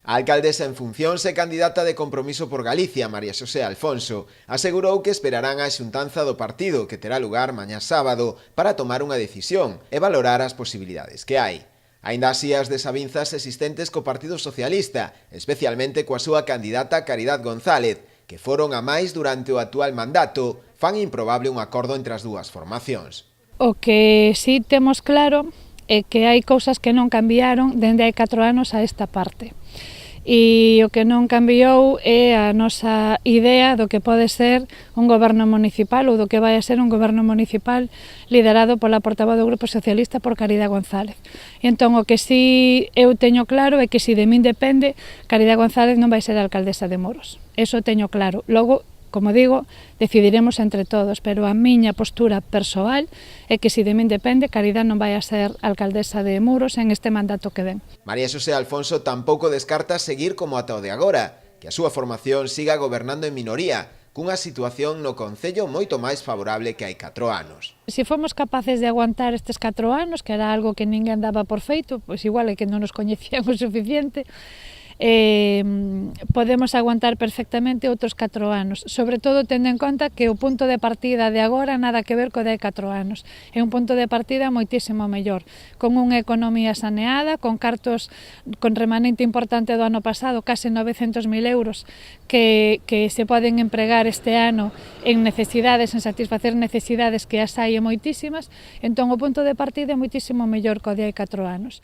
A alcaldesa en funcións e candidata de Compromiso por Galicia, María Xosé Alfonso, asegurou que esperarán a xuntanza do partido que terá lugar mañá sábado para tomar unha decisión e valorar as posibilidades que hai. Aínda así as desavinzas existentes co Partido Socialista, especialmente coa súa candidata Caridad González, que foron a máis durante o actual mandato, fan improbable un acordo entre as dúas formacións. O que sí temos claro é que hai cousas que non cambiaron dende hai 4 anos a esta parte. E o que non cambiou é a nosa idea do que pode ser un goberno municipal ou do que vai a ser un goberno municipal liderado pola portavoz do Grupo Socialista por Caridad González. E entón o que si eu teño claro é que se de min depende, Caridad González non vai ser a alcaldesa de Muros. Eso teño claro. Logo, como digo, decidiremos entre todos, pero a miña postura persoal é que se de min depende, Caridad non vai a ser alcaldesa de Muros en este mandato que ven. María Xosé Alfonso tampouco descarta seguir como ata o de agora, que a súa formación siga gobernando en minoría, cunha situación no concello moito máis favorable que hai 4 anos. Se fomos capaces de aguantar estes 4 anos, que era algo que ninguén daba por feito, pois igual é que non nos coñecían o suficiente, podemos aguantar perfectamente outros 4 anos, sobre todo tendo en conta que o punto de partida de agora nada que ver co de 4 anos, é un punto de partida moitísimo mellor, con unha economía saneada, con cartos con remanente importante do ano pasado, case 900.000 euros, que se poden empregar este ano en necesidades, en satisfacer necesidades que as hai moitísimas, entón o punto de partida é moitísimo mellor co de hai 4 anos.